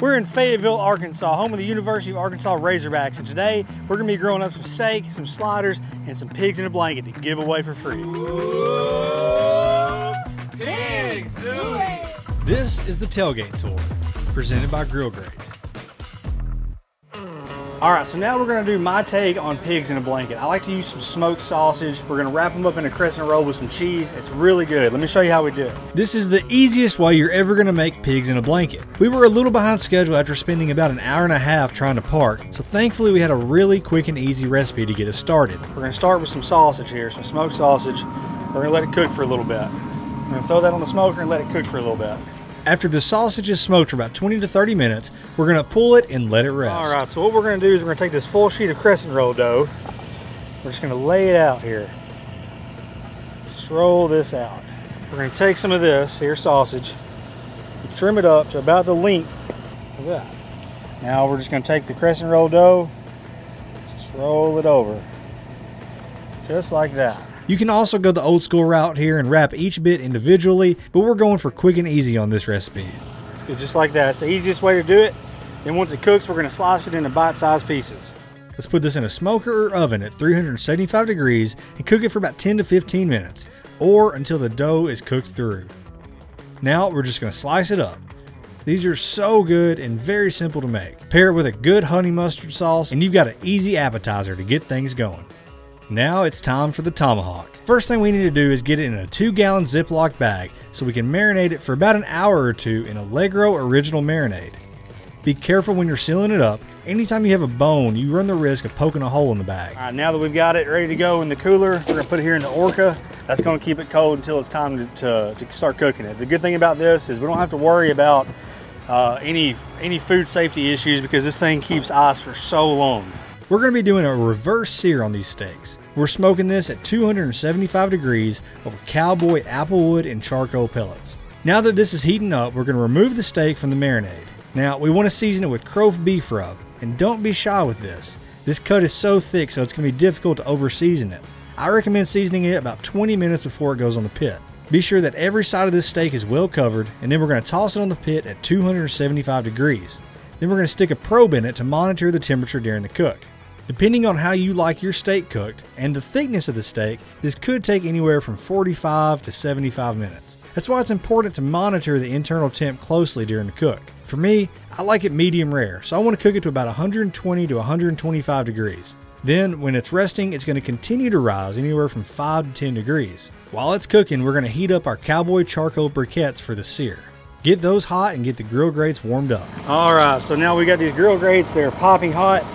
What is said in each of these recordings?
We're in Fayetteville, Arkansas, home of the University of Arkansas Razorbacks, and today we're going to be grilling up some steak, some sliders, and some pigs in a blanket to give away for free. Ooh, pigs! This is the Tailgate Tour, presented by Grill Grade. All right, so now we're going to do my take on pigs in a blanket. I like to use some smoked sausage. We're going to wrap them up in a crescent roll with some cheese. It's really good. Let me show you how we do it. This is the easiest way you're ever going to make pigs in a blanket. We were a little behind schedule after spending about an hour and a half trying to park, so thankfully we had a really quick and easy recipe to get us started. We're going to start with some sausage here, some smoked sausage. We're going to let it cook for a little bit. We're going to throw that on the smoker and let it cook for a little bit. After the sausage is smoked for about 20 to 30 minutes, we're going to pull it and let it rest. All right, so what we're going to do is we're going to take this full sheet of crescent roll dough. We're just going to lay it out here. Just roll this out. We're going to take some of this here sausage and trim it up to about the length of that. Now we're just going to take the crescent roll dough, just roll it over, just like that. You can also go the old school route here and wrap each bit individually, but we're going for quick and easy on this recipe. It's good, just like that. It's the easiest way to do it. Then once it cooks, we're going to slice it into bite-sized pieces. Let's put this in a smoker or oven at 375 degrees and cook it for about 10 to 15 minutes, or until the dough is cooked through. Now we're just going to slice it up. These are so good and very simple to make. Pair it with a good honey mustard sauce and you've got an easy appetizer to get things going. Now it's time for the tomahawk. First thing we need to do is get it in a 2-gallon Ziploc bag so we can marinate it for about an hour or two in Allegro Original Marinade. Be careful when you're sealing it up. Anytime you have a bone, you run the risk of poking a hole in the bag. All right, now that we've got it ready to go in the cooler, we're going to put it here in the Orca. That's going to keep it cold until it's time to start cooking it. The good thing about this is we don't have to worry about any food safety issues because this thing keeps ice for so long. We're going to be doing a reverse sear on these steaks. We're smoking this at 275 degrees over cowboy applewood and charcoal pellets. Now that this is heating up, we're going to remove the steak from the marinade. Now we want to season it with Crove beef rub, and don't be shy with this. This cut is so thick so it's going to be difficult to over season it. I recommend seasoning it about 20 minutes before it goes on the pit. Be sure that every side of this steak is well covered, and then we're going to toss it on the pit at 275 degrees. Then we're going to stick a probe in it to monitor the temperature during the cook. Depending on how you like your steak cooked and the thickness of the steak, this could take anywhere from 45 to 75 minutes. That's why it's important to monitor the internal temp closely during the cook. For me, I like it medium rare, so I want to cook it to about 120 to 125 degrees. Then, when it's resting, it's going to continue to rise anywhere from 5 to 10 degrees. While it's cooking, we're going to heat up our cowboy charcoal briquettes for the sear. Get those hot and get the grill grates warmed up. All right, so now we got these grill grates. They're popping hot.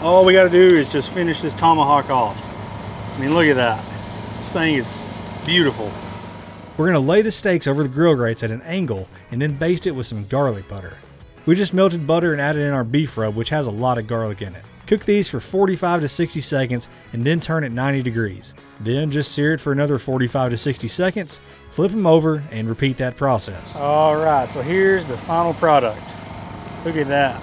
All we got to do is just finish this tomahawk off. I mean, look at that. This thing is beautiful. We're going to lay the steaks over the grill grates at an angle and then baste it with some garlic butter. We just melted butter and added in our beef rub, which has a lot of garlic in it. Cook these for 45 to 60 seconds and then turn at 90 degrees. Then just sear it for another 45 to 60 seconds, flip them over, and repeat that process. All right, so here's the final product. Look at that.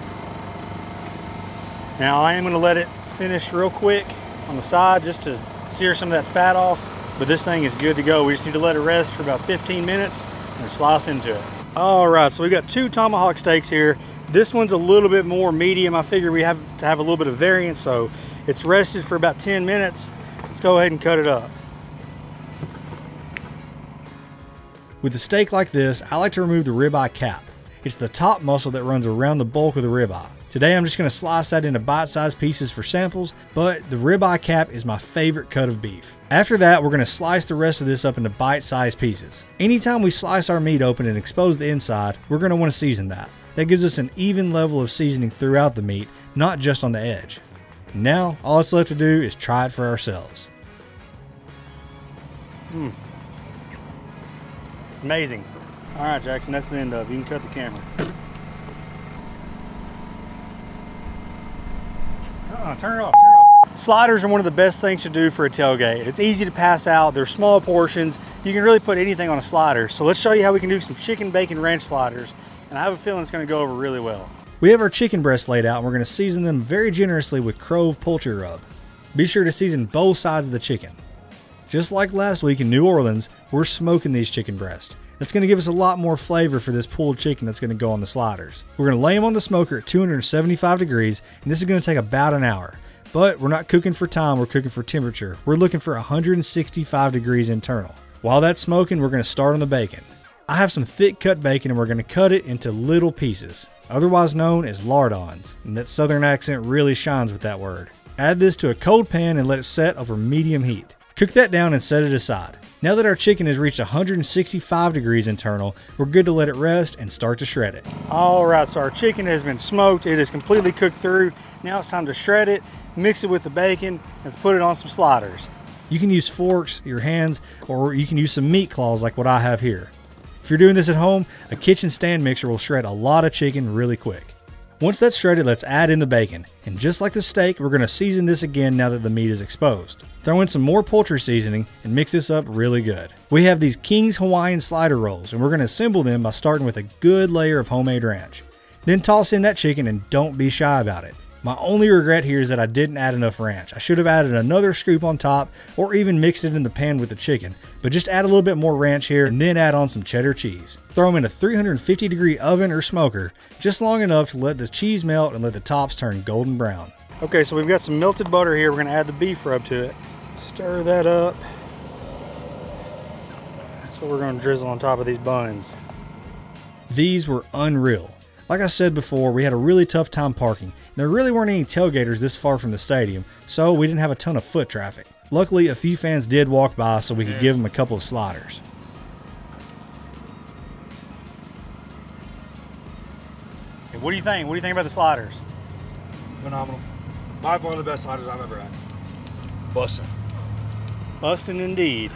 Now I am going to let it finish real quick on the side just to sear some of that fat off, but this thing is good to go. We just need to let it rest for about 15 minutes and slice into it. All right, so we got 2 tomahawk steaks here. This one's a little bit more medium. I figure we have to have a little bit of variance, so it's rested for about 10 minutes. Let's go ahead and cut it up. With a steak like this, I like to remove the ribeye cap. It's the top muscle that runs around the bulk of the ribeye. Today I'm just going to slice that into bite-sized pieces for samples, but the ribeye cap is my favorite cut of beef. After that, we're going to slice the rest of this up into bite-sized pieces. Anytime we slice our meat open and expose the inside, we're going to want to season that. That gives us an even level of seasoning throughout the meat, not just on the edge. Now, all that's left to do is try it for ourselves. Amazing. All right, Jackson, that's the end of it. You can cut the camera. Turn it off, turn it off. Sliders are one of the best things to do for a tailgate. It's easy to pass out. They're small portions. You can really put anything on a slider. So let's show you how we can do some chicken bacon ranch sliders. And I have a feeling it's going to go over really well. We have our chicken breasts laid out and we're going to season them very generously with Crove poultry rub. Be sure to season both sides of the chicken. Just like last week in New Orleans, we're smoking these chicken breasts. That's going to give us a lot more flavor for this pulled chicken that's going to go on the sliders. We're going to lay them on the smoker at 275 degrees, and this is going to take about an hour. But we're not cooking for time, we're cooking for temperature. We're looking for 165 degrees internal. While that's smoking, we're going to start on the bacon. I have some thick cut bacon and we're going to cut it into little pieces, otherwise known as lardons, and that southern accent really shines with that word. Add this to a cold pan and let it set over medium heat. Cook that down and set it aside. Now that our chicken has reached 165 degrees internal, we're good to let it rest and start to shred it. All right, so our chicken has been smoked. It is completely cooked through. Now it's time to shred it, mix it with the bacon, and let's put it on some sliders. You can use forks, your hands, or you can use some meat claws like what I have here. If you're doing this at home, a kitchen stand mixer will shred a lot of chicken really quick. Once that's shredded, let's add in the bacon. And just like the steak, we're going to season this again now that the meat is exposed. Throw in some more poultry seasoning and mix this up really good. We have these King's Hawaiian slider rolls, and we're going to assemble them by starting with a good layer of homemade ranch. Then toss in that chicken and don't be shy about it. My only regret here is that I didn't add enough ranch. I should have added another scoop on top or even mixed it in the pan with the chicken, but just add a little bit more ranch here and then add on some cheddar cheese. Throw them in a 350 degree oven or smoker, just long enough to let the cheese melt and let the tops turn golden brown. Okay, so we've got some melted butter here. We're going to add the beef rub to it. Stir that up. That's what we're going to drizzle on top of these buns. These were unreal. Like I said before, we had a really tough time parking. There really weren't any tailgaters this far from the stadium, so we didn't have a ton of foot traffic. Luckily, a few fans did walk by so we could give them a couple of sliders. Hey, what do you think? What do you think about the sliders? Phenomenal. By far one of the best sliders I've ever had. Bussin'. Bustin' indeed.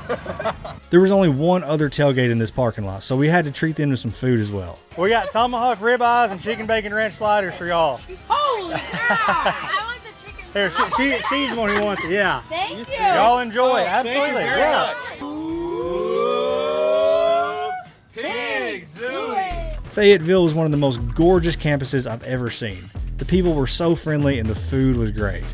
There was only one other tailgate in this parking lot, so we had to treat them to some food as well. We got Tomahawk Ribeyes and chicken bacon ranch sliders for y'all. Holy cow! I want the chicken. Here, she's the one who wants it, yeah. Thank you. Y'all enjoy it, absolutely, yeah. Pig zooey. Fayetteville is one of the most gorgeous campuses I've ever seen. The people were so friendly and the food was great.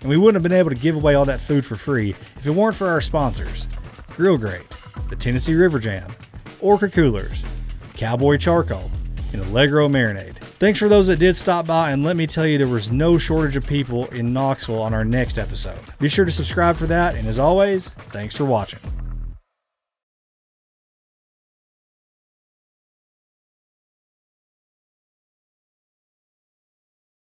And we wouldn't have been able to give away all that food for free if it weren't for our sponsors. Grill Grate, the Tennessee River Jam, Orca Coolers, Cowboy Charcoal, and Allegro Marinade. Thanks for those that did stop by, and let me tell you there was no shortage of people in Knoxville on our next episode. Be sure to subscribe for that, and as always, thanks for watching.